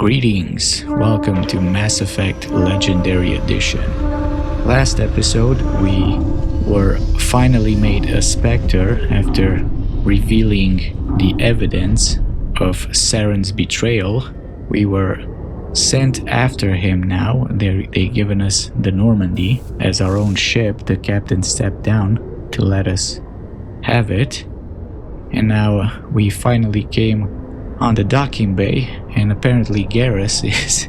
Greetings, welcome to Mass Effect Legendary Edition. Last episode, we were finally made a Spectre after revealing the evidence of Saren's betrayal. We were sent after him now. They given us the Normandy as our own ship. The captain stepped down to let us have it. And now we finally came on the docking bay, and apparently Garrus is...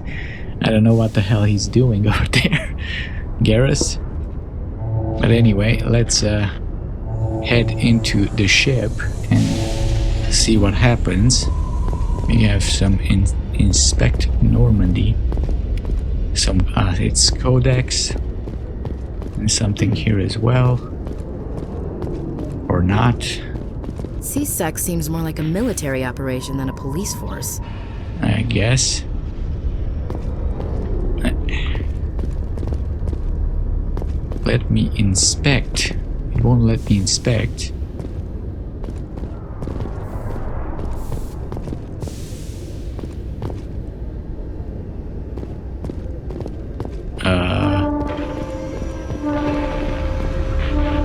I don't know what the hell he's doing over there. Garrus? But anyway, let's head into the ship and see what happens. We have some Inspect Normandy. Some, it's Codex. And something here as well. Or not. C-Sec seems more like a military operation than a police force. I guess. Let me inspect. It won't let me inspect.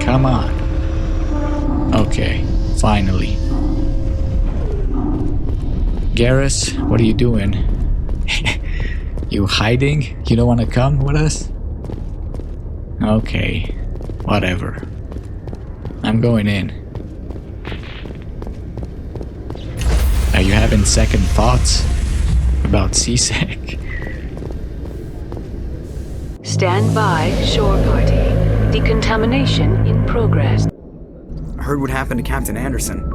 Come on. Okay. Finally. Garrus, what are you doing? You hiding? You don't want to come with us? Okay, whatever. I'm going in. Are you having second thoughts about C-Sec? Stand by, shore party. Decontamination in progress. I heard what happened to Captain Anderson.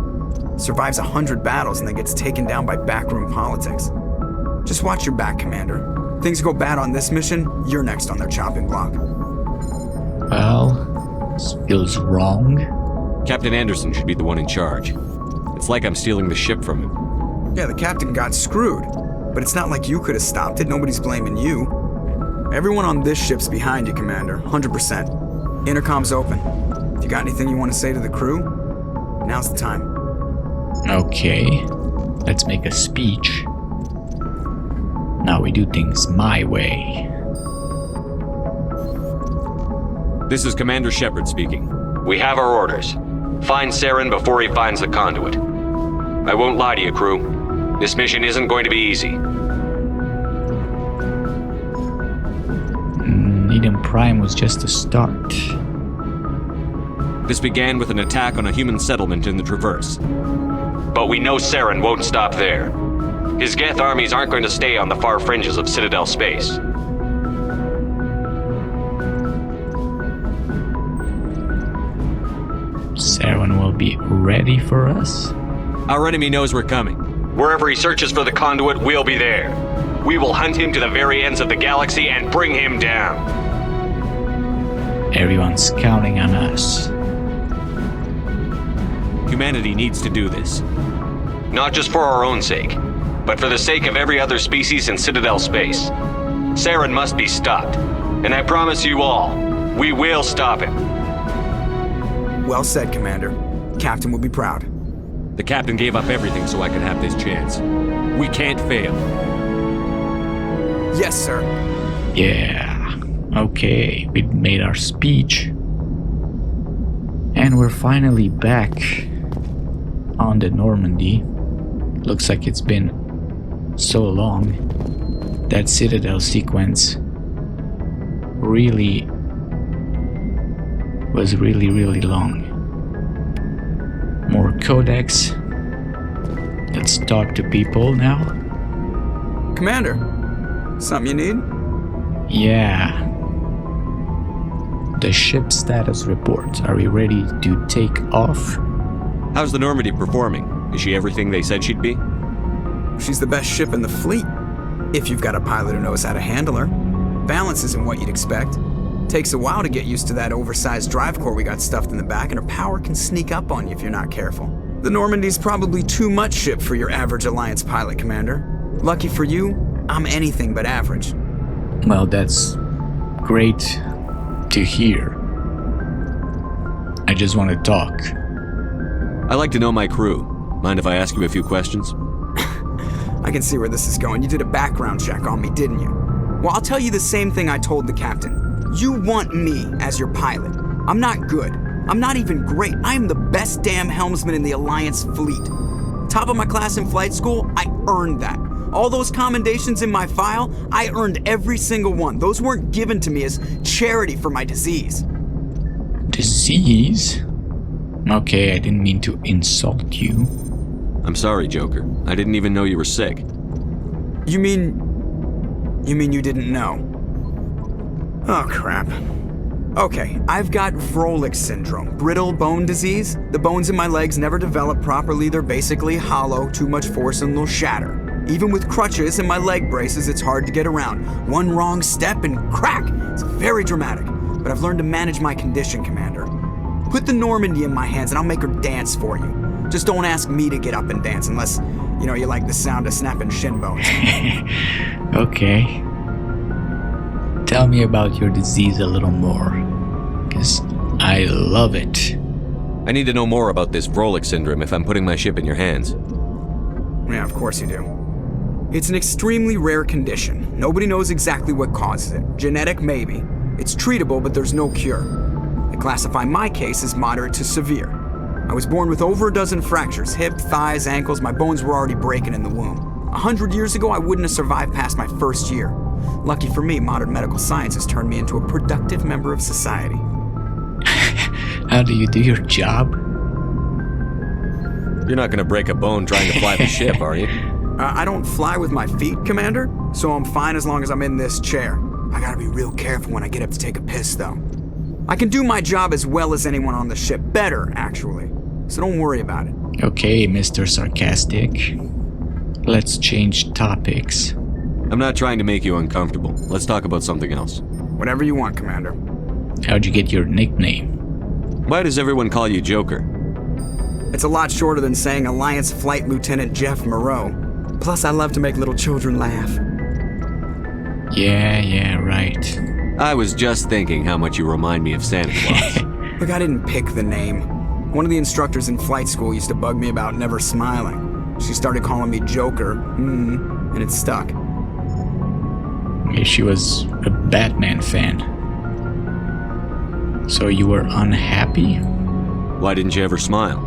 Survives 100 battles and then gets taken down by backroom politics. Just watch your back, Commander. Things go bad on this mission, you're next on their chopping block. Well, this feels wrong. Captain Anderson should be the one in charge. It's like I'm stealing the ship from him. Yeah, the captain got screwed. But it's not like you could have stopped it, nobody's blaming you. Everyone on this ship's behind you, Commander, 100%. Intercom's open. If you got anything you want to say to the crew, now's the time. Okay, let's make a speech. Now we do things my way. This is Commander Shepard speaking. We have our orders. Find Saren before he finds the conduit. I won't lie to you, crew. This mission isn't going to be easy. Eden Prime was just a start. This began with an attack on a human settlement in the Traverse. But we know Saren won't stop there. His Geth armies aren't going to stay on the far fringes of Citadel space. Saren will be ready for us? Our enemy knows we're coming. Wherever he searches for the conduit, we'll be there. We will hunt him to the very ends of the galaxy and bring him down. Everyone's counting on us. Humanity needs to do this. Not just for our own sake, but for the sake of every other species in Citadel space. Saren must be stopped. And I promise you all, we will stop him. Well said, Commander. Captain will be proud. The captain gave up everything so I could have this chance. We can't fail. Yes, sir. Yeah. Okay, we made our speech. And we're finally back on the Normandy. Looks like it's been so long. That Citadel sequence was really long. More Codex. Let's talk to people now. Commander, something you need? Yeah. The ship status report. Are we ready to take off? How's the Normandy performing? Is she everything they said she'd be? She's the best ship in the fleet. If you've got a pilot who knows how to handle her. Balance isn't what you'd expect. Takes a while to get used to that oversized drive core we got stuffed in the back, and her power can sneak up on you if you're not careful. The Normandy's probably too much ship for your average Alliance pilot, Commander. Lucky for you, I'm anything but average. Well, that's great to hear. I just want to talk. I like to know my crew. Mind if I ask you a few questions? I can see where this is going. You did a background check on me, didn't you? Well, I'll tell you the same thing I told the captain. You want me as your pilot. I'm not good. I'm not even great. I am the best damn helmsman in the Alliance fleet. Top of my class in flight school, I earned that. All those commendations in my file, I earned every single one. Those weren't given to me as charity for my disease. Disease? Okay, I didn't mean to insult you. I'm sorry, Joker. I didn't even know you were sick. You mean you didn't know? Oh, crap. Okay, I've got Wrex syndrome, brittle bone disease. The bones in my legs never develop properly. They're basically hollow, too much force and they'll shatter. Even with crutches and my leg braces, it's hard to get around. One wrong step and crack! It's very dramatic, but I've learned to manage my condition, Commander. Put the Normandy in my hands and I'll make her dance for you. Just don't ask me to get up and dance unless, you like the sound of snapping shin bones. Okay. Tell me about your disease a little more, because I love it. I need to know more about this Wrex syndrome if I'm putting my ship in your hands. Yeah, of course you do. It's an extremely rare condition. Nobody knows exactly what causes it. Genetic, maybe. It's treatable, but there's no cure. They classify my case as moderate to severe. I was born with over a dozen fractures, hip, thighs, ankles. My bones were already breaking in the womb. 100 years ago, I wouldn't have survived past my first year. Lucky for me, modern medical science has turned me into a productive member of society. How do you do your job? You're not gonna break a bone trying to fly the ship, are you? I don't fly with my feet, Commander, so I'm fine as long as I'm in this chair. I gotta be real careful when I get up to take a piss, though. I can do my job as well as anyone on the ship. Better, actually. So don't worry about it. Okay, Mr. Sarcastic. Let's change topics. I'm not trying to make you uncomfortable. Let's talk about something else. Whatever you want, Commander. How'd you get your nickname? Why does everyone call you Joker? It's a lot shorter than saying Alliance Flight Lieutenant Jeff Moreau. Plus, I love to make little children laugh. Yeah, right. I was just thinking how much you remind me of Santa Claus. Look, I didn't pick the name. One of the instructors in flight school used to bug me about never smiling. She started calling me Joker, and it stuck. She was a Batman fan. So you were unhappy? Why didn't you ever smile?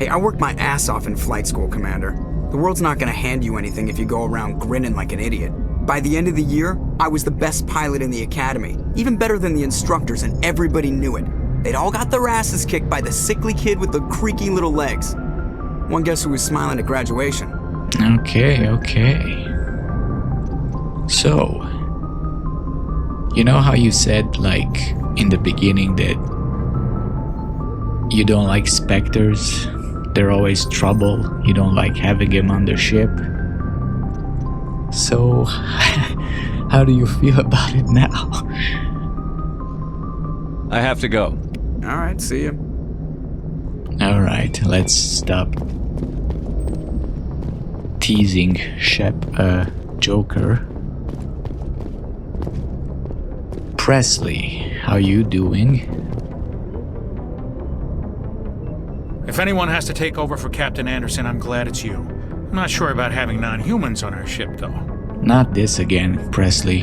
Hey, I worked my ass off in flight school, Commander. The world's not gonna hand you anything if you go around grinning like an idiot. By the end of the year, I was the best pilot in the academy, even better than the instructors, and everybody knew it. They'd all got their asses kicked by the sickly kid with the creaky little legs. One guess who was smiling at graduation? Okay. So, you know how you said, in the beginning that you don't like specters? They're always trouble. You don't like having them on the ship. So, how do you feel about it now? I have to go. All right, see you. Alright, let's stop teasing Joker. Presley, how you doing? If anyone has to take over for Captain Anderson, I'm glad it's you. I'm not sure about having non-humans on our ship, though. Not this again, Presley.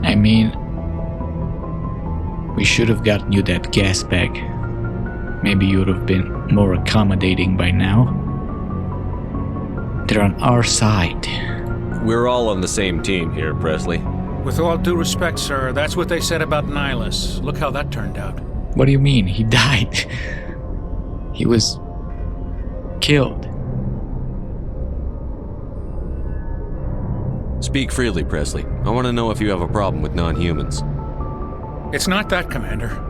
I mean, we should have gotten you that gas bag. Maybe you would have been more accommodating by now. They're on our side. We're all on the same team here, Presley. With all due respect, sir, that's what they said about Nihilus. Look how that turned out. What do you mean? He died. He was killed. Speak freely, Presley. I want to know if you have a problem with non-humans. It's not that, Commander.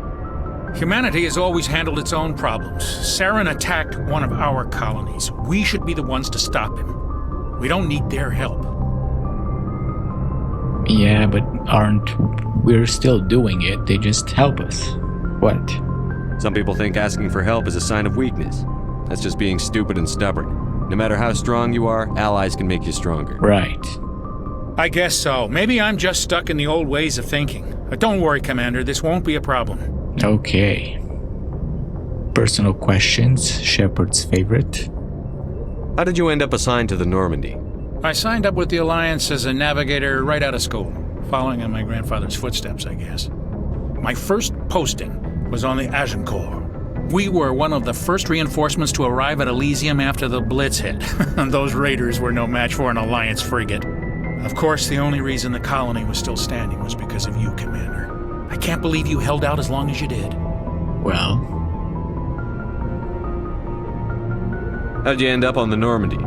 Humanity has always handled its own problems. Saren attacked one of our colonies. We should be the ones to stop him. We don't need their help. Yeah, but we're still doing it. They just help us. What? Some people think asking for help is a sign of weakness. That's just being stupid and stubborn. No matter how strong you are, allies can make you stronger. Right. I guess so. Maybe I'm just stuck in the old ways of thinking. But don't worry, Commander, this won't be a problem. Okay. Personal questions, Shepard's favorite. How did you end up assigned to the Normandy? I signed up with the Alliance as a navigator right out of school, following in my grandfather's footsteps, I guess. My first posting was on the Agincourt. We were one of the first reinforcements to arrive at Elysium after the Blitz hit. Those raiders were no match for an Alliance frigate. Of course, the only reason the colony was still standing was because of you, Commander. I can't believe you held out as long as you did. Well, How did you end up on the Normandy?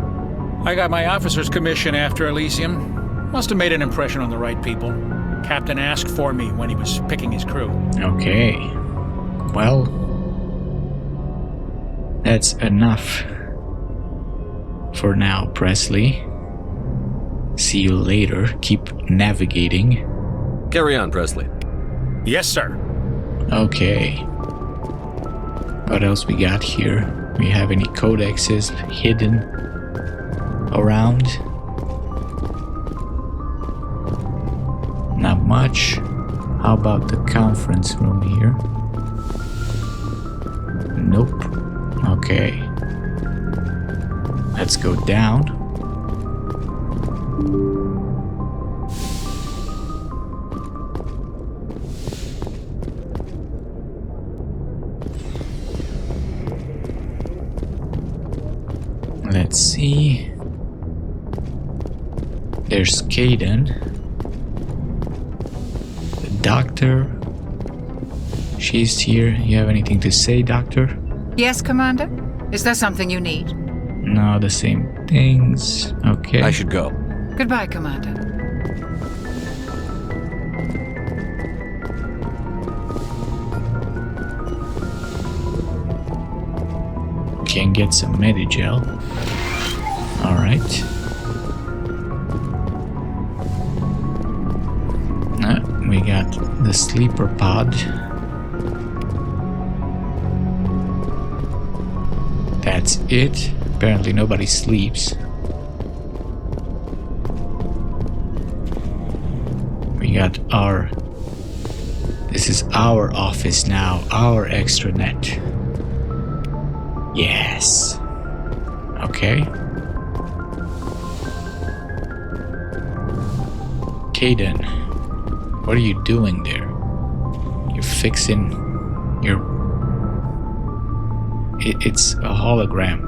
I got my officer's commission after Elysium. Must have made an impression on the right people. Captain asked for me when he was picking his crew. okay. Well, that's enough for now, Presley. See you later. Keep navigating. Carry on, Presley. Yes, sir. Okay. What else we got here? We have any codexes hidden around? Not much. How about the conference room here? Nope. Okay. Let's go down. Let's see. There's Kaiden. The doctor. She's here. You have anything to say, Doctor? Yes, Commander? Is there something you need? No, the same things. Okay. I should go. Goodbye, Commander. Can get some Medigel. Alright. We got the sleeper pod. That's it. Apparently nobody sleeps. We got our... This is our office now. Our extranet. Yes. Okay. Kaiden, what are you doing there? You're fixing your... It's a hologram.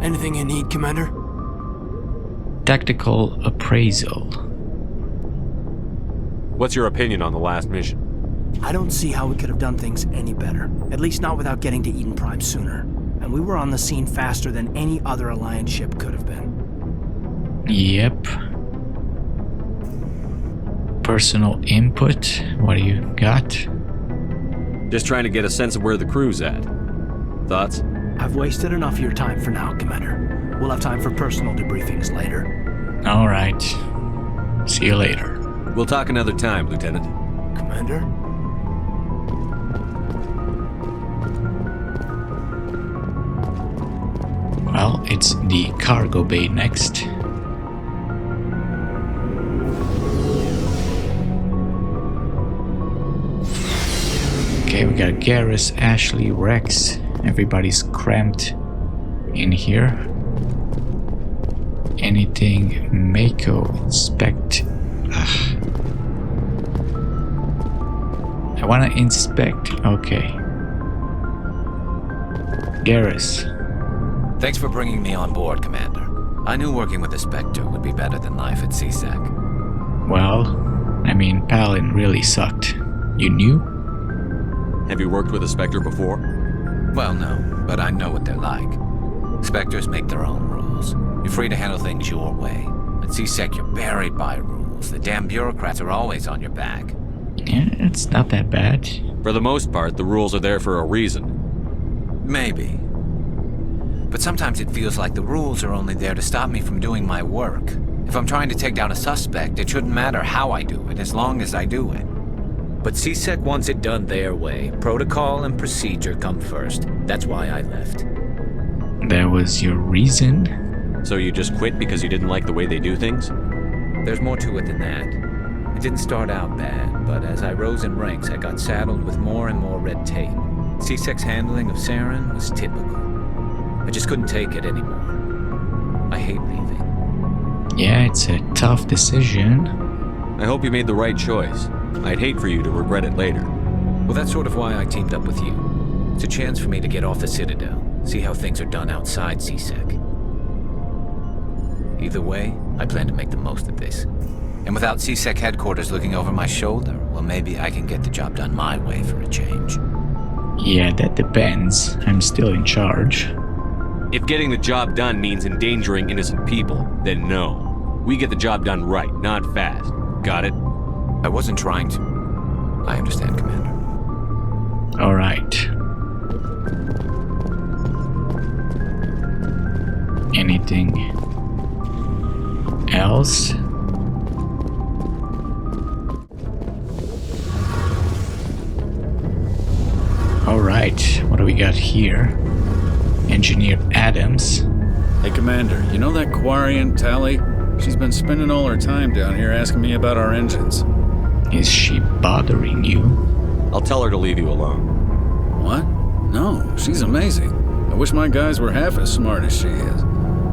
Anything you need, Commander? Tactical appraisal. What's your opinion on the last mission? I don't see how we could have done things any better. At least not without getting to Eden Prime sooner. And we were on the scene faster than any other Alliance ship could have been. Yep. Personal input. What do you got? Just trying to get a sense of where the crew's at. Thoughts? I've wasted enough of your time for now, Commander. We'll have time for personal debriefings later. Alright. See you later. We'll talk another time, Lieutenant. Commander? Well, it's the cargo bay next. Okay, we got Garrus, Ashley, Wrex. Everybody's cramped in here. Anything Mako, Spect. I wanna inspect. Okay. Garrus. Thanks for bringing me on board, Commander. I knew working with the Spectre would be better than life at CSEC. Well, I mean, Palin really sucked. You knew? Have you worked with a Spectre before? Well, no, but I know what they're like. Spectres make their own rules. You're free to handle things your way. At CSEC, you're buried by rules. The damn bureaucrats are always on your back. Yeah, it's not that bad. For the most part, the rules are there for a reason. Maybe. But sometimes it feels like the rules are only there to stop me from doing my work. If I'm trying to take down a suspect, it shouldn't matter how I do it, as long as I do it. But CSEC wants it done their way. Protocol and procedure come first. That's why I left. That was your reason? So you just quit because you didn't like the way they do things? There's more to it than that. It didn't start out bad, but as I rose in ranks, I got saddled with more and more red tape. C-Sec's handling of Saren was typical. I just couldn't take it anymore. I hate leaving. Yeah, it's a tough decision. I hope you made the right choice. I'd hate for you to regret it later. Well, that's sort of why I teamed up with you. It's a chance for me to get off the Citadel, see how things are done outside C-Sec. Either way, I plan to make the most of this. And without C-Sec headquarters looking over my shoulder, well, maybe I can get the job done my way for a change. Yeah, that depends. I'm still in charge. If getting the job done means endangering innocent people, then no. We get the job done right, not fast. Got it? I wasn't trying to. I understand, Commander. All right. Anything else? All right, what do we got here? Engineer Adams. Hey, Commander, you know that Quarian, Tali? She's been spending all her time down here asking me about our engines. Is she bothering you? I'll tell her to leave you alone. What? No, she's amazing. I wish my guys were half as smart as she is.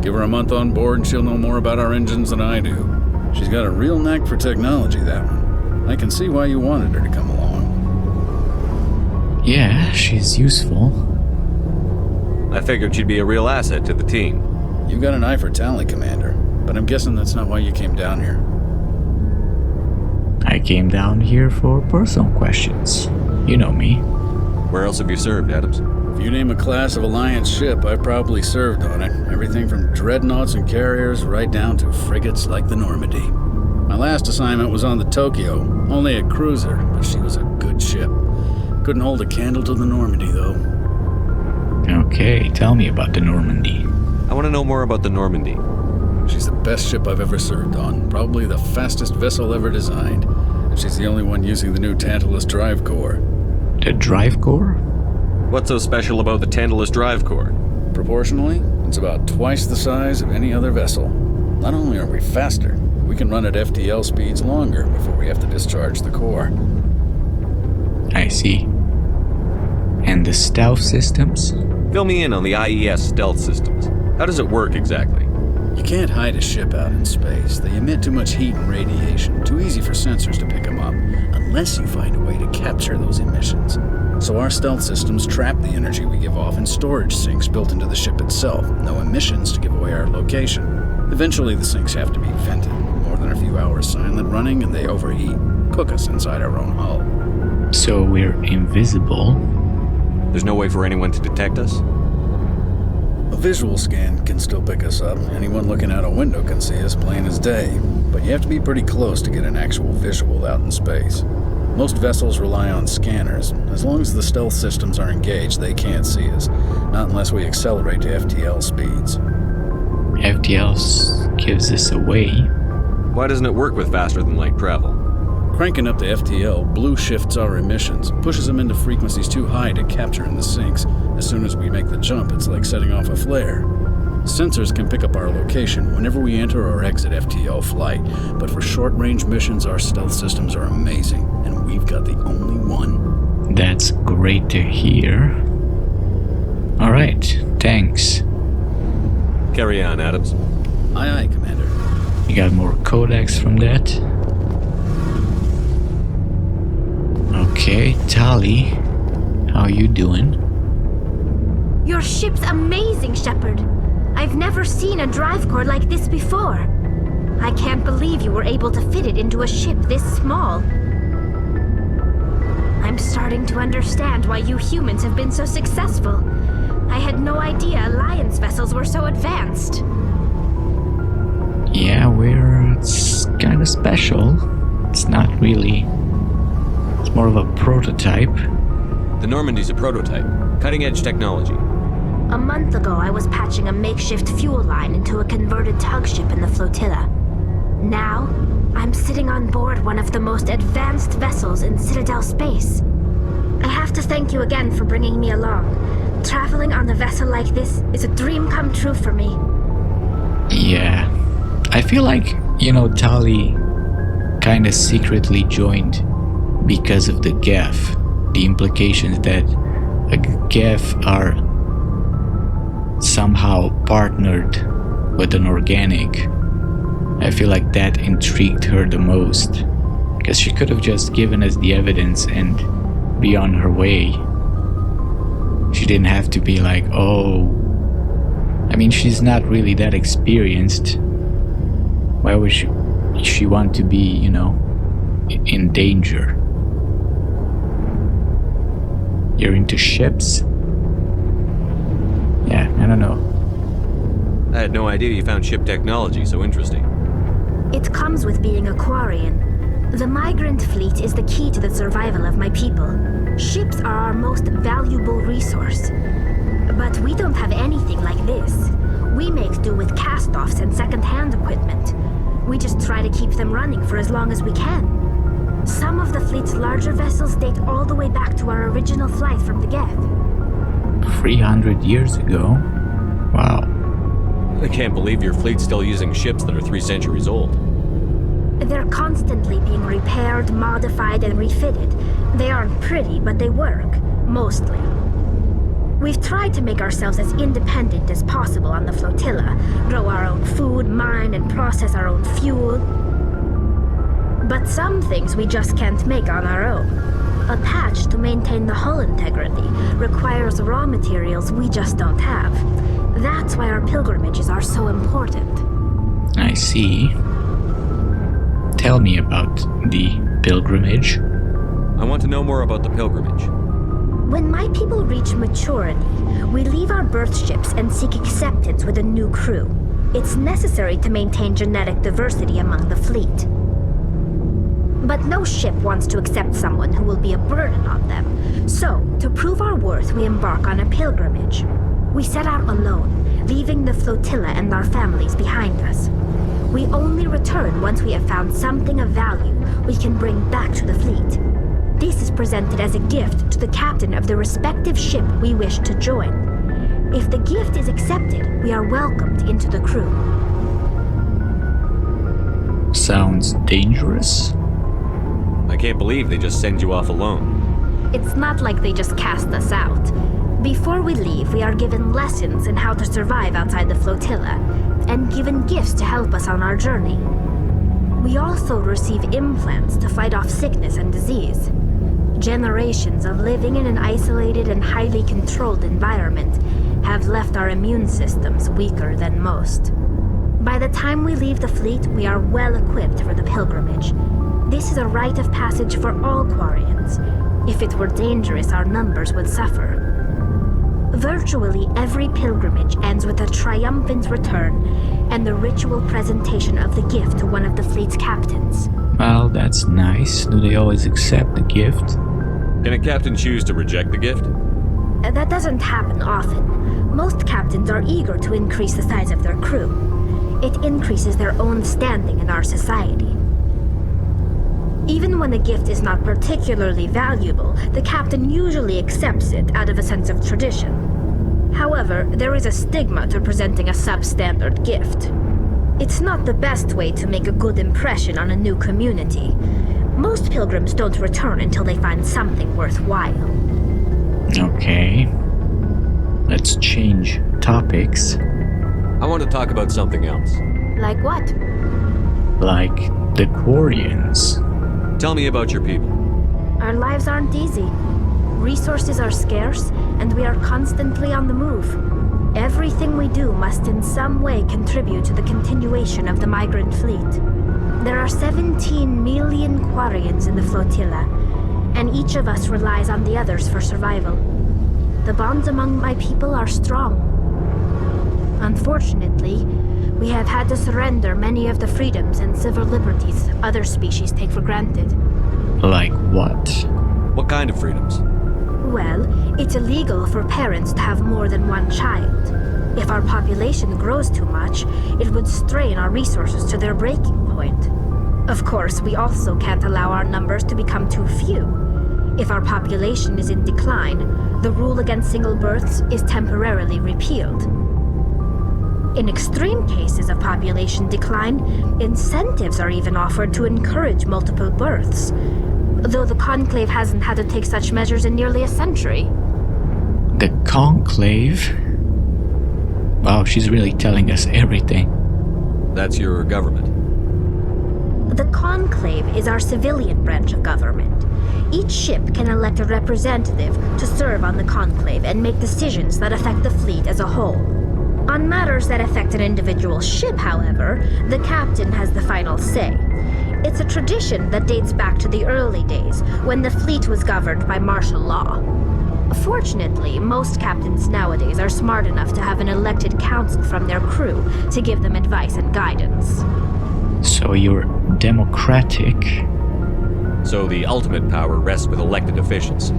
Give her a month on board and she'll know more about our engines than I do. She's got a real knack for technology, that one. I can see why you wanted her to come along. Yeah, she's useful. I figured she'd be a real asset to the team. You've got an eye for Tali, Commander, but I'm guessing that's not why you came down here. I came down here for personal questions. You know me. Where else have you served, Adams? If you name a class of Alliance ship, I probably served on it. Everything from dreadnoughts and carriers right down to frigates like the Normandy. My last assignment was on the Tokyo, only a cruiser, but she was a good ship. Couldn't hold a candle to the Normandy, though. Okay, tell me about the Normandy. I want to know more about the Normandy. She's the best ship I've ever served on, probably the fastest vessel ever designed. And she's the only one using the new Tantalus drive core. The drive core? What's so special about the Tantalus drive core? Proportionally, it's about twice the size of any other vessel. Not only are we faster, we can run at FTL speeds longer before we have to discharge the core. I see. And the stealth systems? Fill me in on the IES stealth systems. How does it work exactly? You can't hide a ship out in space. They emit too much heat and radiation. Too easy for sensors to pick them up, unless you find a way to capture those emissions. So our stealth systems trap the energy we give off in storage sinks built into the ship itself. No emissions to give away our location. Eventually the sinks have to be vented. More than a few hours silent running and they overheat. Cook us inside our own hull. So we're invisible? There's no way for anyone to detect us? A visual scan can still pick us up. Anyone looking out a window can see us plain as day. But you have to be pretty close to get an actual visual out in space. Most vessels rely on scanners. As long as the stealth systems are engaged, they can't see us. Not unless we accelerate to FTL speeds. FTL gives us away. Why doesn't it work with faster than light travel? Cranking up the FTL blue shifts our emissions, pushes them into frequencies too high to capture in the sinks. As soon as we make the jump, it's like setting off a flare. Sensors can pick up our location whenever we enter or exit FTL flight, but for short-range missions, our stealth systems are amazing, and we've got the only one. That's great to hear. Alright, thanks. Carry on, Adams. Aye, aye, Commander. You got more codex from that? Okay, Tali, how you doing? Your ship's amazing, Shepard. I've never seen a drive core like this before. I can't believe you were able to fit it into a ship this small. I'm starting to understand why you humans have been so successful. I had no idea Alliance vessels were so advanced. Yeah, it's kind of special. It's not really. It's more of a prototype. The Normandy's a prototype. Cutting-edge technology. A month ago, I was patching a makeshift fuel line into a converted tug ship in the flotilla. Now, I'm sitting on board one of the most advanced vessels in Citadel space. I have to thank you again for bringing me along. Traveling on a vessel like this is a dream come true for me. Yeah. I feel like, Tali kind of secretly joined because of the Geth. The implications that a Geth are somehow partnered with an organic. I feel like that intrigued her the most, because she could have just given us the evidence and be on her way. She didn't have to be like, oh, I mean, she's not really that experienced. Why would she want to be, in danger? You're into ships? Yeah, I don't know. I had no idea you found ship technology so interesting. It comes with being a Quarian. The migrant fleet is the key to the survival of my people. Ships are our most valuable resource. But we don't have anything like this. We make do with cast-offs and second-hand equipment. We just try to keep them running for as long as we can. Some of the fleet's larger vessels date all the way back to our original flight from the Geth. 300 years ago? Wow. I can't believe your fleet's still using ships that are 3 centuries old. They're constantly being repaired, modified, and refitted. They aren't pretty, but they work. Mostly. We've tried to make ourselves as independent as possible on the flotilla, grow our own food, mine, and process our own fuel. But some things we just can't make on our own. A patch to maintain the hull integrity requires raw materials we just don't have. That's why our pilgrimages are so important. I see. Tell me about the pilgrimage. I want to know more about the pilgrimage. When my people reach maturity, we leave our birth ships and seek acceptance with a new crew. It's necessary to maintain genetic diversity among the fleet. But no ship wants to accept someone who will be a burden on them. So, to prove our worth, we embark on a pilgrimage. We set out alone, leaving the flotilla and our families behind us. We only return once we have found something of value we can bring back to the fleet. This is presented as a gift to the captain of the respective ship we wish to join. If the gift is accepted, we are welcomed into the crew. Sounds dangerous. I can't believe they just send you off alone. It's not like they just cast us out. Before we leave, we are given lessons in how to survive outside the flotilla, and given gifts to help us on our journey. We also receive implants to fight off sickness and disease. Generations of living in an isolated and highly controlled environment have left our immune systems weaker than most. By the time we leave the fleet, we are well equipped for the pilgrimage. This is a rite of passage for all Quarians. If it were dangerous, our numbers would suffer. Virtually every pilgrimage ends with a triumphant return and the ritual presentation of the gift to one of the fleet's captains. Well, that's nice. Do they always accept the gift? Can a captain choose to reject the gift? That doesn't happen often. Most captains are eager to increase the size of their crew. It increases their own standing in our society. Even when the gift is not particularly valuable, the captain usually accepts it out of a sense of tradition. However, there is a stigma to presenting a substandard gift. It's not the best way to make a good impression on a new community. Most pilgrims don't return until they find something worthwhile. Okay. Let's change topics. I want to talk about something else. Like what? Like the Quarians. Tell me about your people. Our lives aren't easy. Resources are scarce, and we are constantly on the move. Everything we do must in some way contribute to the continuation of the migrant fleet. There are 17 million Quarians in the flotilla, and each of us relies on the others for survival. The bonds among my people are strong. Unfortunately, we have had to surrender many of the freedoms and civil liberties other species take for granted. Like what? What kind of freedoms? Well, it's illegal for parents to have more than one child. If our population grows too much, it would strain our resources to their breaking point. Of course, we also can't allow our numbers to become too few. If our population is in decline, the rule against single births is temporarily repealed. In extreme cases of population decline, incentives are even offered to encourage multiple births, though the Conclave hasn't had to take such measures in nearly a century. The Conclave? Wow, she's really telling us everything. That's your government. The Conclave is our civilian branch of government. Each ship can elect a representative to serve on the Conclave and make decisions that affect the fleet as a whole. On matters that affect an individual ship, however, the captain has the final say. It's a tradition that dates back to the early days, when the fleet was governed by martial law. Fortunately, most captains nowadays are smart enough to have an elected council from their crew to give them advice and guidance. So you're democratic? So the ultimate power rests with elected officials.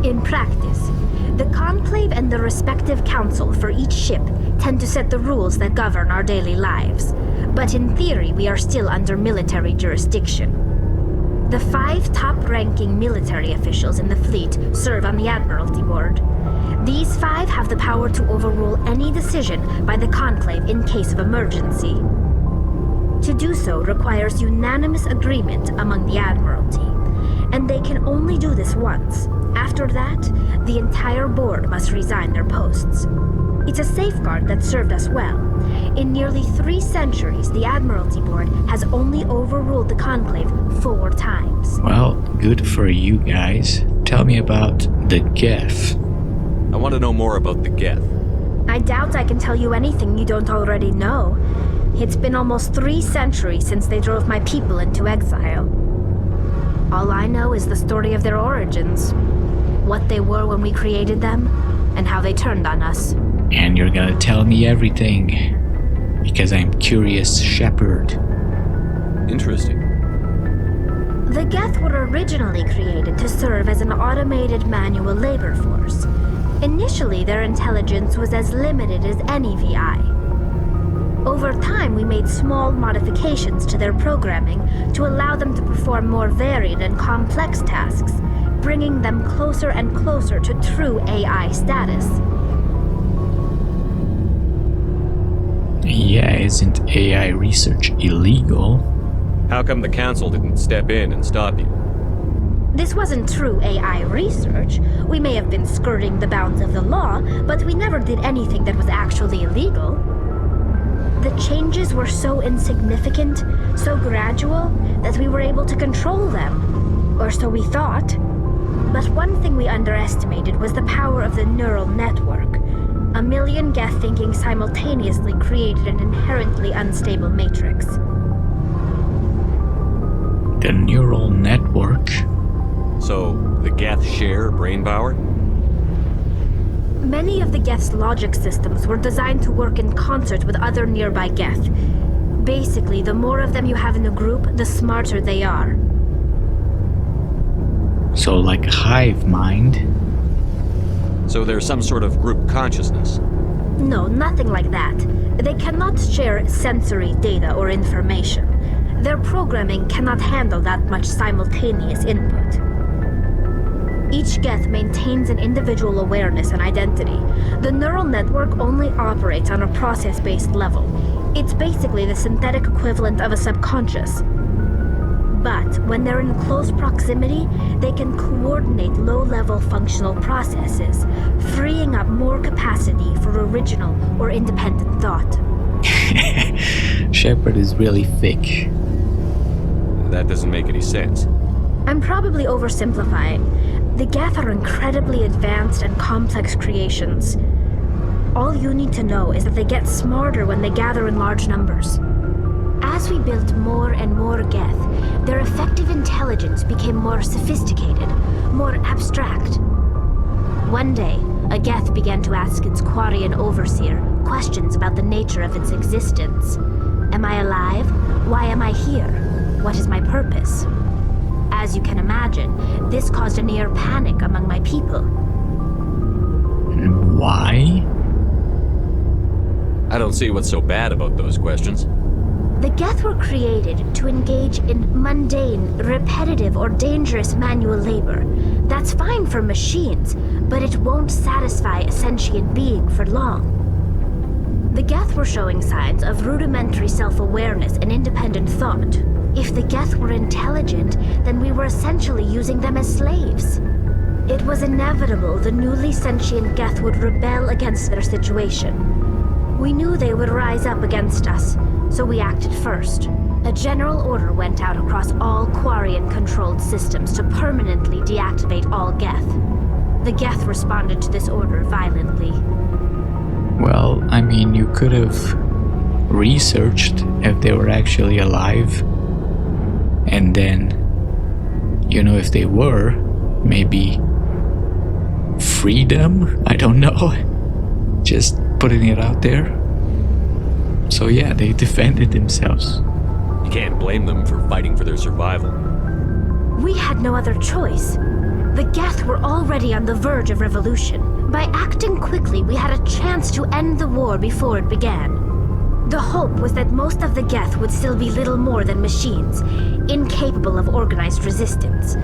In practice, the Conclave and the respective council for each ship tend to set the rules that govern our daily lives. But in theory, we are still under military jurisdiction. The 5 top-ranking military officials in the fleet serve on the Admiralty Board. These 5 have the power to overrule any decision by the Conclave in case of emergency. To do so requires unanimous agreement among the Admiralty, and they can only do this once. After that, the entire board must resign their posts. It's a safeguard that served us well. In nearly 3 centuries, the Admiralty Board has only overruled the Conclave 4 times. Well, good for you guys. Tell me about the Geth. I want to know more about the Geth. I doubt I can tell you anything you don't already know. It's been almost 3 centuries since they drove my people into exile. All I know is the story of their origins, what they were when we created them, and how they turned on us. And you're gonna tell me everything, because I'm curious shepherd. Interesting. The Geth were originally created to serve as an automated manual labor force. Initially, their intelligence was as limited as any VI. Over time, we made small modifications to their programming to allow them to perform more varied and complex tasks, bringing them closer and closer to true AI status. Yeah, isn't AI research illegal? How come the council didn't step in and stop you? This wasn't true AI research. We may have been skirting the bounds of the law, but we never did anything that was actually illegal. The changes were so insignificant, so gradual, that we were able to control them. Or so we thought. But one thing we underestimated was the power of the neural network. A million Geth thinking simultaneously created an inherently unstable matrix. The neural network? So, the Geth share brain power? Many of the Geth's logic systems were designed to work in concert with other nearby Geth. Basically, the more of them you have in a group, the smarter they are. So like a hive mind? So there's some sort of group consciousness? No, nothing like that. They cannot share sensory data or information. Their programming cannot handle that much simultaneous input. Each Geth maintains an individual awareness and identity. The neural network only operates on a process-based level. It's basically the synthetic equivalent of a subconscious. But when they're in close proximity, they can coordinate low-level functional processes, freeing up more capacity for original or independent thought. Shepard is really thick. That doesn't make any sense. I'm probably oversimplifying. The Geth are incredibly advanced and complex creations. All you need to know is that they get smarter when they gather in large numbers. As we built more and more Geth, their effective intelligence became more sophisticated, more abstract. One day, a Geth began to ask its Quarian overseer questions about the nature of its existence. Am I alive? Why am I here? What is my purpose? As you can imagine, this caused a near panic among my people. Why? I don't see what's so bad about those questions. The Geth were created to engage in mundane, repetitive, or dangerous manual labor. That's fine for machines, but it won't satisfy a sentient being for long. The Geth were showing signs of rudimentary self-awareness and independent thought. If the Geth were intelligent, then we were essentially using them as slaves. It was inevitable the newly sentient Geth would rebel against their situation. We knew they would rise up against us, so we acted first. A general order went out across all Quarian-controlled systems to permanently deactivate all Geth. The Geth responded to this order violently. Well, I mean, you could have researched if they were actually alive. And then, if they were, maybe free them? I don't know. Just putting it out there. So yeah, they defended themselves. You can't blame them for fighting for their survival. We had no other choice. The Geth were already on the verge of revolution. By acting quickly, we had a chance to end the war before it began. The hope was that most of the Geth would still be little more than machines, incapable of organized resistance.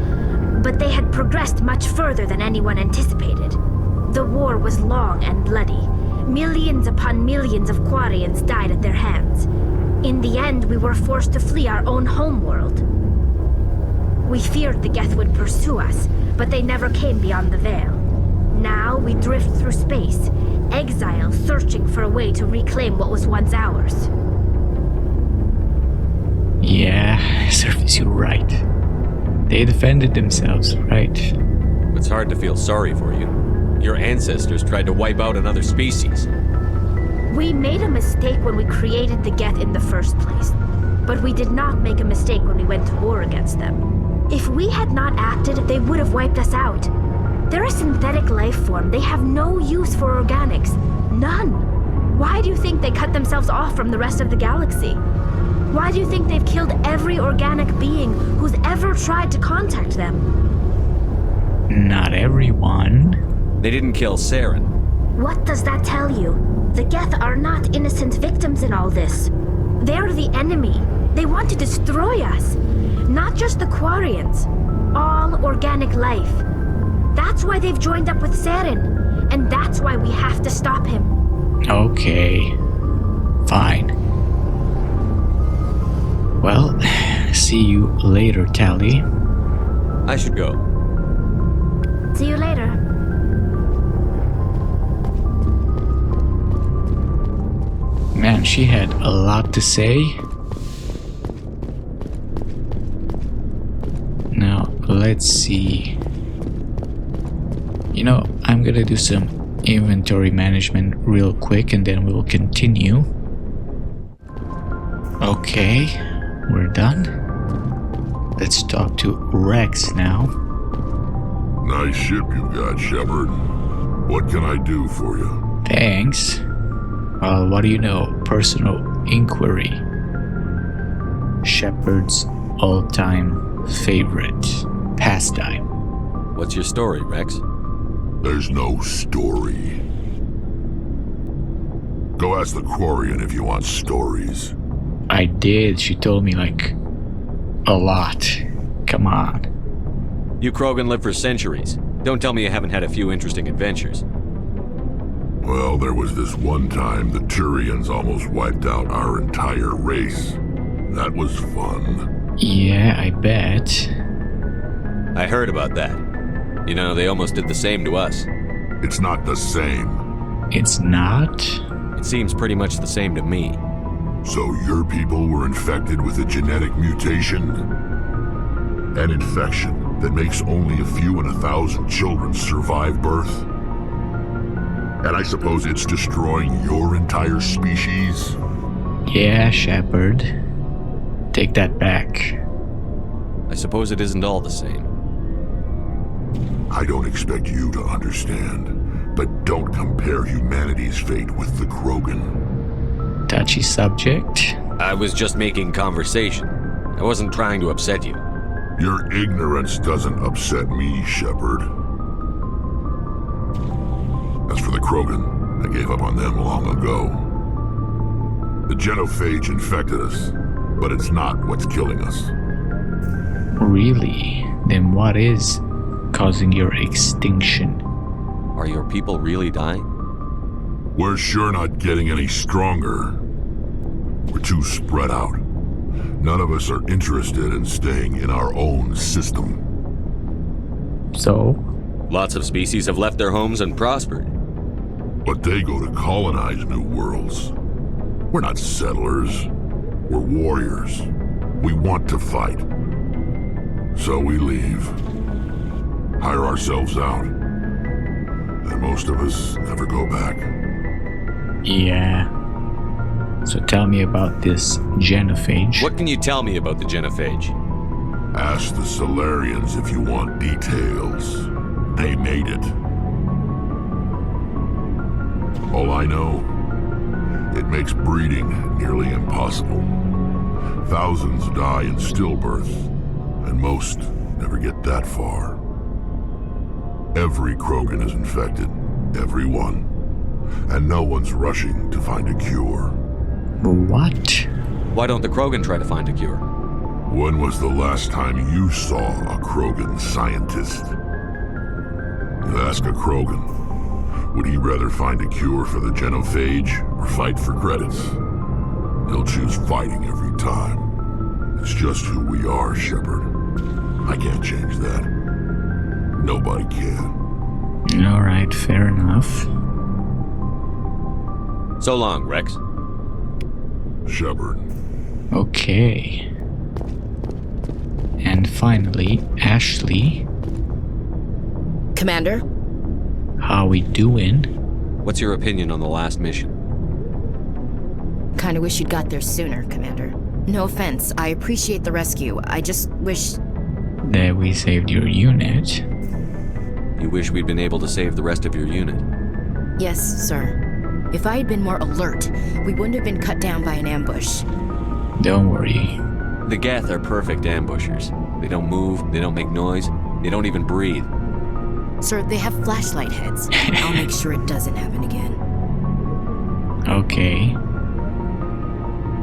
But they had progressed much further than anyone anticipated. The war was long and bloody. Millions upon millions of Quarians died at their hands. In the end, we were forced to flee our own homeworld. We feared the Geth would pursue us, but they never came beyond the Veil. Now we drift through space, exile searching for a way to reclaim what was once ours. Yeah, serves you right. They defended themselves, right? It's hard to feel sorry for you. Your ancestors tried to wipe out another species. We made a mistake when we created the Geth in the first place, but we did not make a mistake when we went to war against them. If we had not acted, they would have wiped us out. They're a synthetic life form. They have no use for organics. None. Why do you think they cut themselves off from the rest of the galaxy? Why do you think they've killed every organic being who's ever tried to contact them? Not everyone. They didn't kill Saren. What does that tell you? The Geth are not innocent victims in all this. They're the enemy. They want to destroy us. Not just the Quarians. All organic life. That's why they've joined up with Saren. And that's why we have to stop him. Okay. Fine. Well, see you later, Tali. I should go. See you later. Man, she had a lot to say. Now, let's see. I'm gonna do some inventory management real quick and then we'll continue. Okay, we're done. Let's talk to Wrex now. Nice ship you've got, Shepard. What can I do for you? Thanks. Well, what do you know? Personal inquiry. Shepard's all-time favorite pastime. What's your story, Wrex? There's no story. Go ask the Quarian if you want stories. I did. She told me, a lot. Come on. You Krogan lived for centuries. Don't tell me you haven't had a few interesting adventures. Well, there was this one time the Turians almost wiped out our entire race. That was fun. Yeah, I bet. I heard about that. They almost did the same to us. It's not the same. It's not? It seems pretty much the same to me. So your people were infected with a genetic mutation? An infection that makes only a few in 1,000 children survive birth? And I suppose it's destroying your entire species? Yeah, Shepard. Take that back. I suppose it isn't all the same. I don't expect you to understand, but don't compare humanity's fate with the Krogan. Touchy subject. I was just making conversation. I wasn't trying to upset you. Your ignorance doesn't upset me, Shepard. As for the Krogan, I gave up on them long ago. The genophage infected us, but it's not what's killing us. Really? Then what is causing your extinction? Are your people really dying? We're sure not getting any stronger. We're too spread out. None of us are interested in staying in our own system. So? Lots of species have left their homes and prospered. But they go to colonize new worlds. We're not settlers. We're warriors. We want to fight. So we leave. Hire ourselves out. And most of us never go back. Yeah. So tell me about this genophage. What can you tell me about the genophage? Ask the Solarians if you want details. They made it. All I know, it makes breeding nearly impossible. Thousands die in stillbirth, and most never get that far. Every Krogan is infected, every one. And no one's rushing to find a cure. What? Why don't the Krogan try to find a cure? When was the last time you saw a Krogan scientist? You ask a Krogan, would he rather find a cure for the genophage or fight for credits? He'll choose fighting every time. It's just who we are, Shepard. I can't change that. Nobody can. Alright, fair enough. So long, Wrex. Shepard. Okay. And finally, Ashley. Commander? How we doing? What's your opinion on the last mission? Kinda wish you'd got there sooner, Commander. No offense, I appreciate the rescue. I just wish... that we saved your unit. You wish we'd been able to save the rest of your unit? Yes, sir. If I had been more alert, we wouldn't have been cut down by an ambush. Don't worry. The Geth are perfect ambushers. They don't move, they don't make noise, they don't even breathe. Sir, they have flashlight heads. I'll make sure it doesn't happen again. Okay.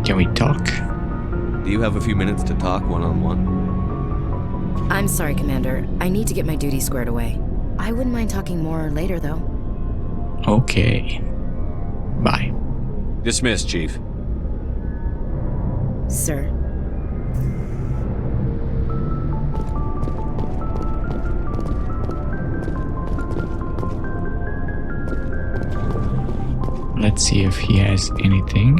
Can we talk? Do you have a few minutes to talk one-on-one? I'm sorry, Commander. I need to get my duty squared away. I wouldn't mind talking more later, though. Okay. Bye. Dismissed, Chief. Sir. Let's see if he has anything.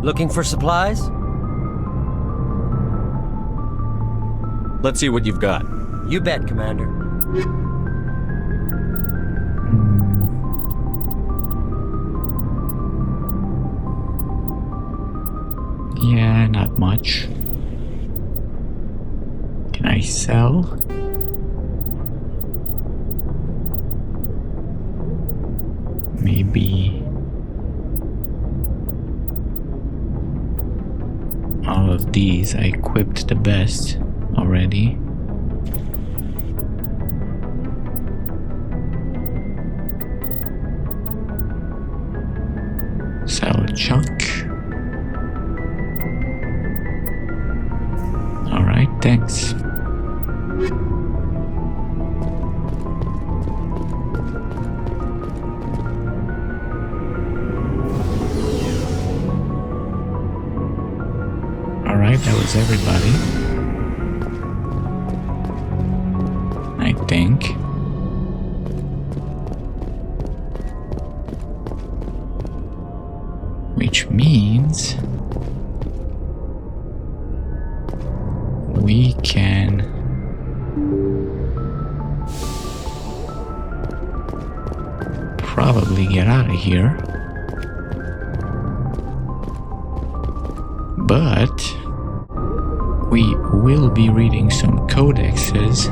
Looking for supplies? Let's see what you've got. You bet, Commander. Yeah, not much. Can I sell? Maybe all of these I equipped the best already. Sell a chuck. Alright, thanks. Alright, that was everybody. I think. Which means we can probably get out of here. But we will be reading some codexes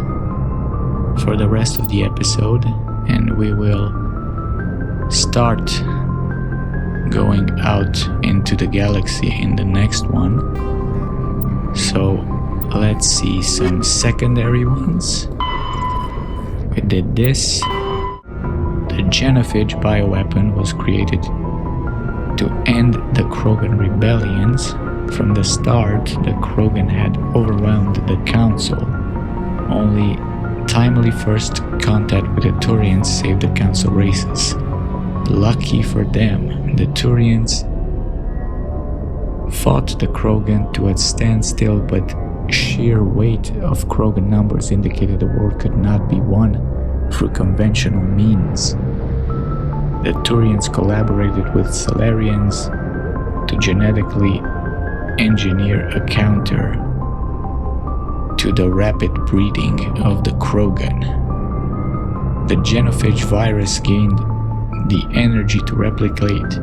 for the rest of the episode, and we will start going out into the galaxy in the next one. So let's see some secondary ones. We did this. The genophage bioweapon was created to end the Krogan rebellions. From the start, the Krogan had overwhelmed the Council. Only timely first contact with the Turians saved the Council races. Lucky for them, the Turians fought the Krogan to a standstill, but sheer weight of Krogan numbers indicated the war could not be won through conventional means. The Turians collaborated with Salarians to genetically engineer a counter to the rapid breeding of the Krogan. The genophage virus gained the energy to replicate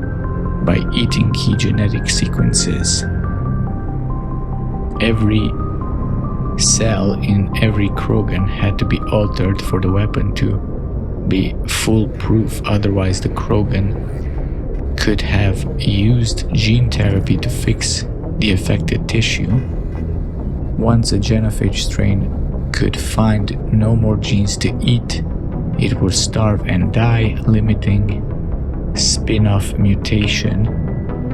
by eating key genetic sequences. Every cell in every Krogan had to be altered for the weapon to be foolproof, otherwise the Krogan could have used gene therapy to fix the affected tissue. Once a genophage strain could find no more genes to eat, it would starve and die, limiting spin-off mutation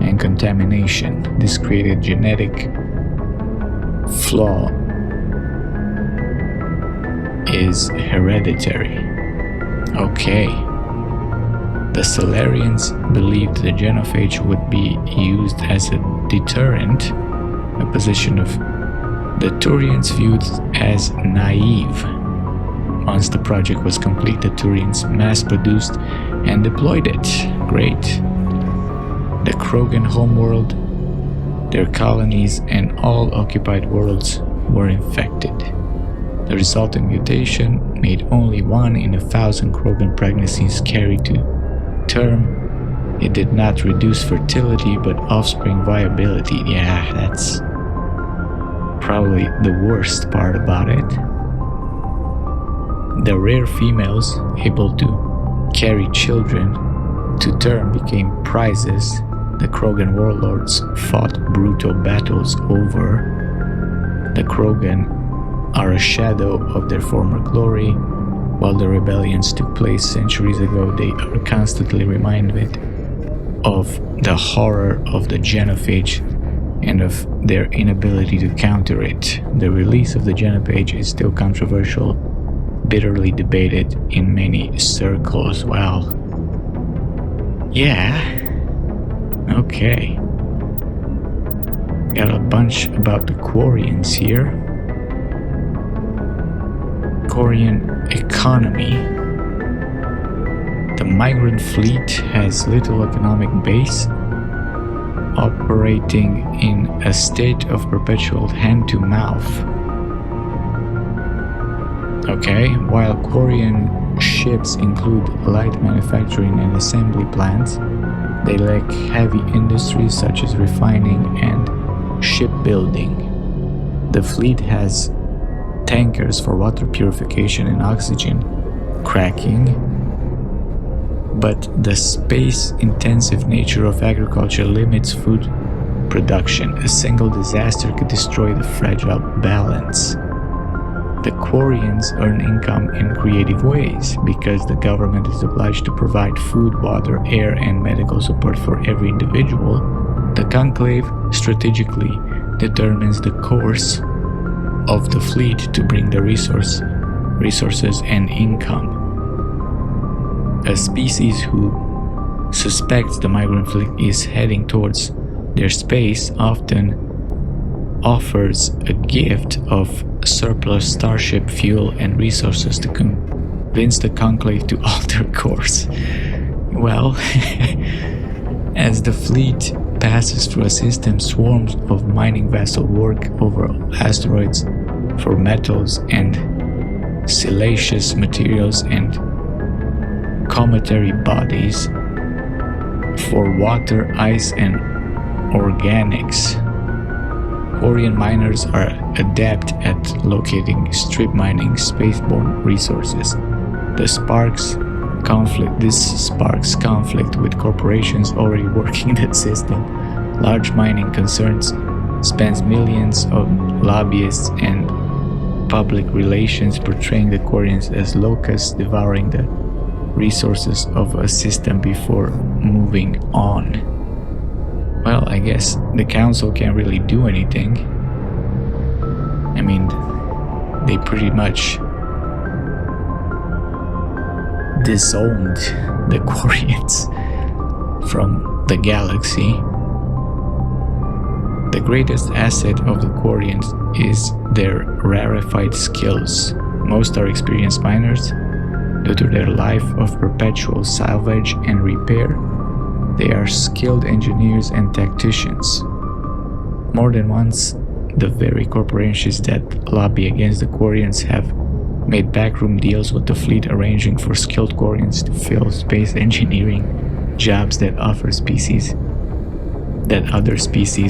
and contamination. This created genetic flaw is hereditary. Okay. The Salarians believed the genophage would be used as a deterrent, a position of the Turians viewed as naive. Once the project was complete, the Turians mass-produced and deployed it. Great. The Krogan homeworld, their colonies, and all occupied worlds were infected. The resulting mutation made only 1 in 1,000 Krogan pregnancies carry to term. It did not reduce fertility, but offspring viability. Yeah, that's probably the worst part about it. The rare females able to carry children to term became prizes the Krogan warlords fought brutal battles over. The Krogan are a shadow of their former glory. While the rebellions took place centuries ago, they are constantly reminded of the horror of the genophage and of their inability to counter it. The release of the genophage is still controversial, bitterly debated in many circles. Well, yeah, okay. Got a bunch about the Quarians here. Quarian economy. The migrant fleet has little economic base, operating in a state of perpetual hand-to-mouth. Okay, while Quarian ships include light manufacturing and assembly plants, they lack heavy industries such as refining and shipbuilding. The fleet has tankers for water purification and oxygen cracking, but the space-intensive nature of agriculture limits food production. A single disaster could destroy the fragile balance. The Quarians earn income in creative ways because the government is obliged to provide food, water, air, and medical support for every individual. The Conclave strategically determines the course of the fleet to bring the resources and income. A species who suspects the migrant fleet is heading towards their space often offers a gift of surplus starship fuel and resources to convince the Conclave to alter course. Well, as the fleet passes through a system, swarms of mining vessels work over asteroids for metals and siliceous materials and cometary bodies for water, ice, and organics. Quarian miners are adept at locating strip mining spaceborne resources. This sparks conflict with corporations already working in that system. Large mining concerns spends millions of lobbyists and public relations portraying the Quarians as locusts devouring the resources of a system before moving on. Well, I guess the council can't really do anything. I mean, they pretty much disowned the Quarians from the galaxy. The greatest asset of the Quarians is their rarefied skills. Most are experienced miners. Due to their life of perpetual salvage and repair, they are skilled engineers and tacticians. More than once, the very corporations that lobby against the Quarians have made backroom deals with the fleet, arranging for skilled Quarians to fill space engineering jobs that other species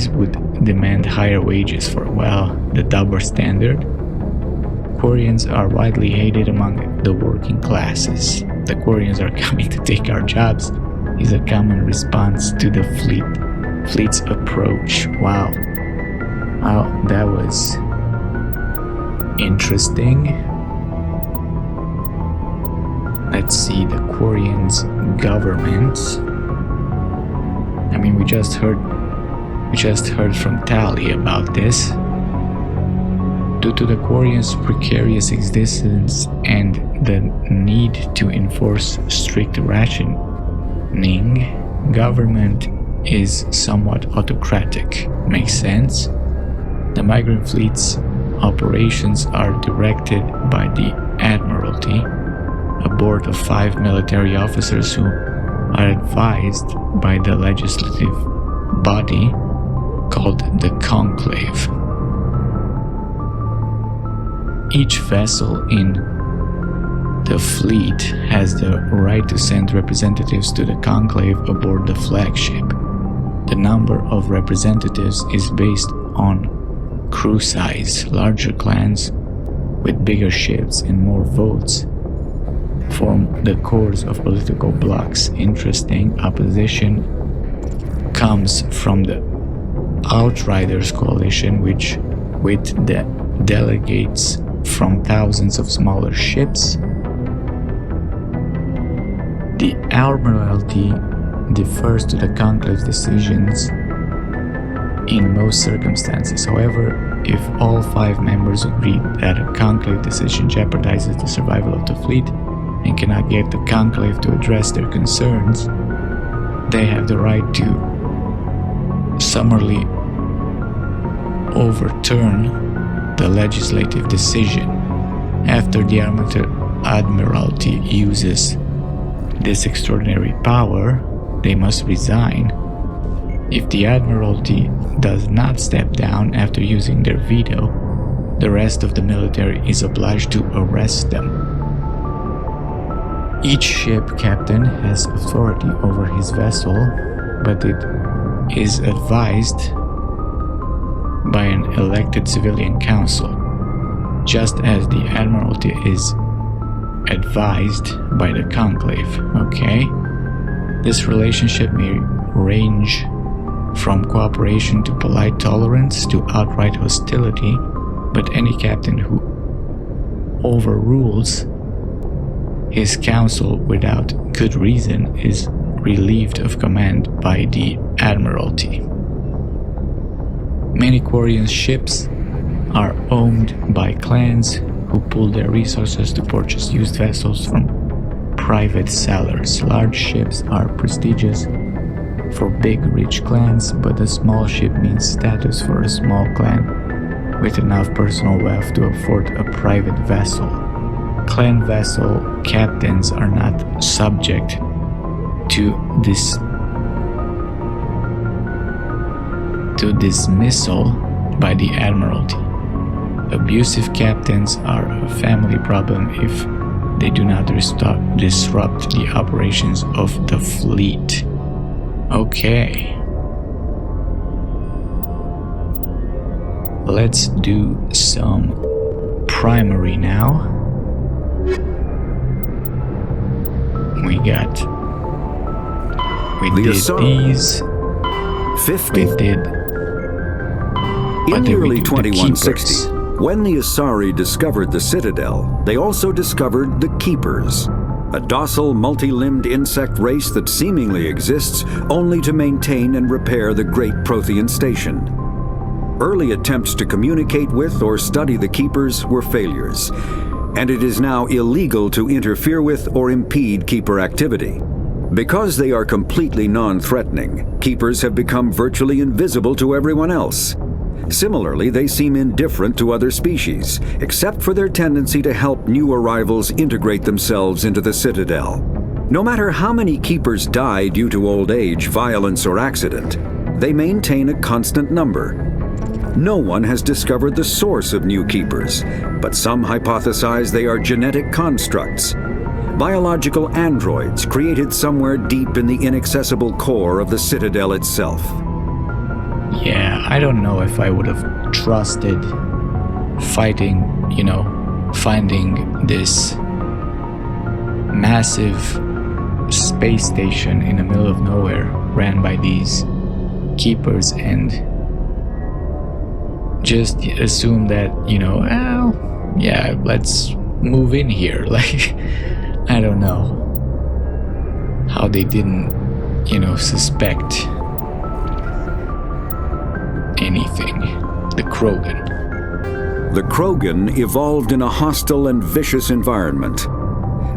would demand higher wages for. Well, the double standard. Quarians are widely hated among the working classes. The Quarians are coming to take our jobs is a common response to the fleet's approach. Wow. Well, that was interesting. Let's see, the Quarians' government. I mean, we just heard from Tali about this. Due to the Quarians' precarious existence and the need to enforce strict rationing, government is somewhat autocratic. Makes sense? The migrant fleet's operations are directed by the Admiralty, a board of 5 military officers who are advised by the legislative body called the Conclave. Each vessel in the fleet has the right to send representatives to the Conclave aboard the flagship. The number of representatives is based on crew size. Larger clans with bigger ships and more votes form the cores of political blocs. Interesting. Opposition comes from the Outriders coalition, which with the delegates from thousands of smaller ships. The Admiralty defers to the Conclave's decisions in most circumstances. However, if all 5 members agree that a Conclave decision jeopardizes the survival of the fleet and cannot get the Conclave to address their concerns, they have the right to summarily overturn the legislative decision. After the Admiralty uses this extraordinary power, they must resign. If the Admiralty does not step down after using their veto, the rest of the military is obliged to arrest them. Each ship captain has authority over his vessel, but it is advised by an elected civilian council, just as the Admiralty is advised by the Conclave. Okay? This relationship may range from cooperation to polite tolerance to outright hostility, but any captain who overrules his council without good reason is relieved of command by the Admiralty. Many Quarian ships are owned by clans who pool their resources to purchase used vessels from private sellers. Large ships are prestigious for big rich clans, but a small ship means status for a small clan with enough personal wealth to afford a private vessel. Clan vessel captains are not subject to dismissal by the Admiralty. Abusive captains are a family problem if they do not disrupt the operations of the fleet. Okay. Let's do some primary now. We did these. 50. We did. In the early the 2160s, when the Asari discovered the Citadel, they also discovered the Keepers, a docile, multi-limbed insect race that seemingly exists only to maintain and repair the Great Prothean Station. Early attempts to communicate with or study the Keepers were failures. and it is now illegal to interfere with or impede Keeper activity. Because they are completely non-threatening, Keepers have become virtually invisible to everyone else. Similarly, they seem indifferent to other species, except for their tendency to help new arrivals integrate themselves into the Citadel. No matter how many Keepers die due to old age, violence, or accident, they maintain a constant number. No one has discovered the source of new Keepers, but some hypothesize they are genetic constructs, biological androids created somewhere deep in the inaccessible core of the Citadel itself. Yeah, I don't know if I would have trusted finding this massive space station in the middle of nowhere ran by these Keepers and just assume that, let's move in here. Like, I don't know how they didn't, suspect anything. The Krogan. The Krogan evolved in a hostile and vicious environment.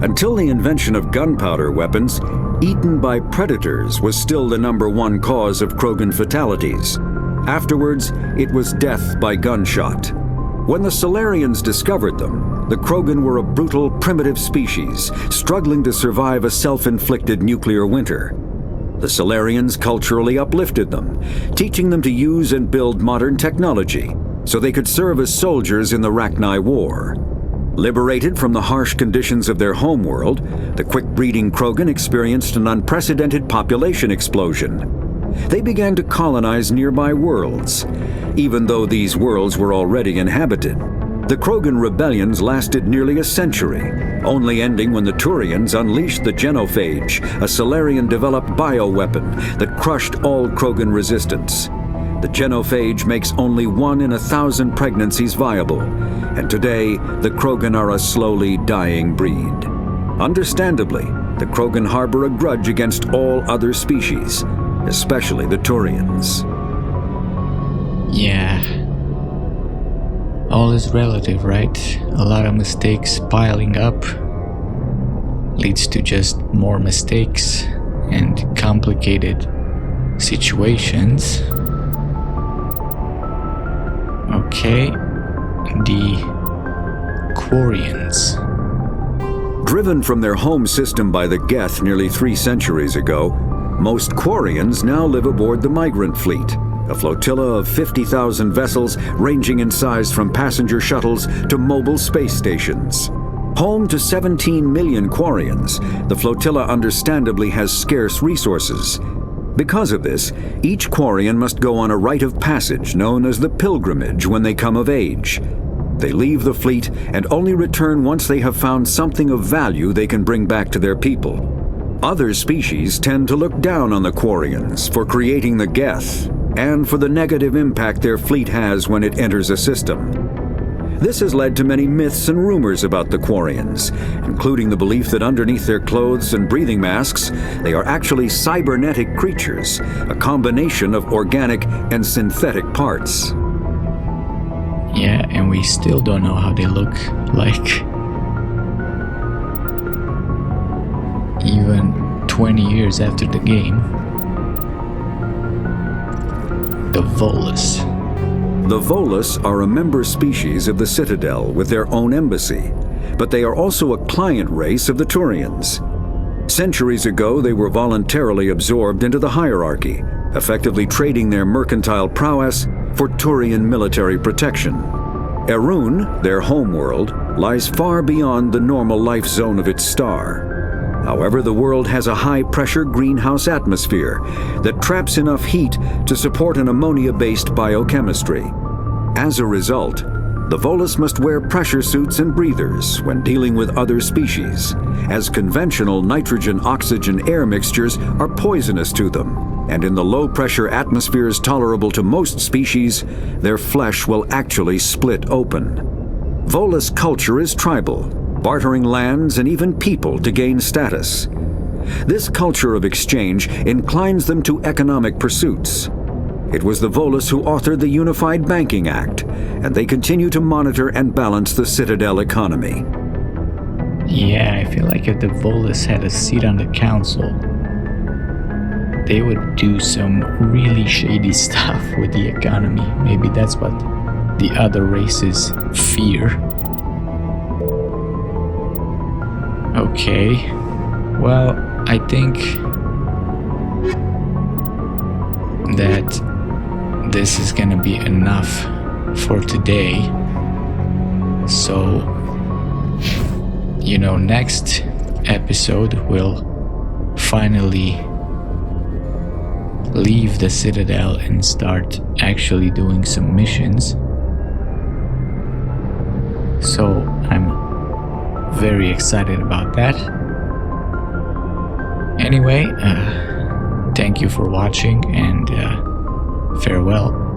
Until the invention of gunpowder weapons, eaten by predators was still the #1 cause of Krogan fatalities. Afterwards, it was death by gunshot. When the Solarians discovered them, the Krogan were a brutal, primitive species, struggling to survive a self-inflicted nuclear winter. The Solarians culturally uplifted them, teaching them to use and build modern technology, so they could serve as soldiers in the Rachni War. Liberated from the harsh conditions of their homeworld, the quick-breeding Krogan experienced an unprecedented population explosion. They began to colonize nearby worlds. Even though these worlds were already inhabited, the Krogan rebellions lasted nearly a century, only ending when the Turians unleashed the Genophage, a Solarian-developed bioweapon that crushed all Krogan resistance. The Genophage makes only 1 in 1,000 pregnancies viable, and today the Krogan are a slowly dying breed. Understandably, the Krogan harbor a grudge against all other species, especially the Turians. Yeah. All is relative, right? A lot of mistakes piling up leads to just more mistakes and complicated situations. Okay, the Quarians. Driven from their home system by the Geth nearly 3 centuries ago, most Quarians now live aboard the Migrant Fleet, a flotilla of 50,000 vessels ranging in size from passenger shuttles to mobile space stations. Home to 17 million Quarians, the flotilla understandably has scarce resources. Because of this, each Quarian must go on a rite of passage known as the pilgrimage when they come of age. They leave the fleet and only return once they have found something of value they can bring back to their people. Other species tend to look down on the Quarians for creating the Geth, and for the negative impact their fleet has when it enters a system. This has led to many myths and rumors about the Quarians, including the belief that underneath their clothes and breathing masks, they are actually cybernetic creatures, a combination of organic and synthetic parts. Yeah, and we still don't know how they look like. Even 20 years after the game. The Volus. The Volus are a member species of the Citadel with their own embassy, but they are also a client race of the Turians. Centuries ago, they were voluntarily absorbed into the hierarchy, effectively trading their mercantile prowess for Turian military protection. Erun, their homeworld, lies far beyond the normal life zone of its star. However, the world has a high-pressure greenhouse atmosphere that traps enough heat to support an ammonia-based biochemistry. As a result, the Volus must wear pressure suits and breathers when dealing with other species, as conventional nitrogen-oxygen air mixtures are poisonous to them, and in the low-pressure atmospheres tolerable to most species, their flesh will actually split open. Volus culture is tribal, bartering lands and even people to gain status. This culture of exchange inclines them to economic pursuits. It was the Volus who authored the Unified Banking Act, and they continue to monitor and balance the Citadel economy. Yeah, I feel like if the Volus had a seat on the council, they would do some really shady stuff with the economy. Maybe that's what the other races fear. Okay, well, I think that this is gonna be enough for today. So, next episode we'll finally leave the Citadel and start actually doing some missions. So I'm very excited about that. Anyway, thank you for watching and farewell.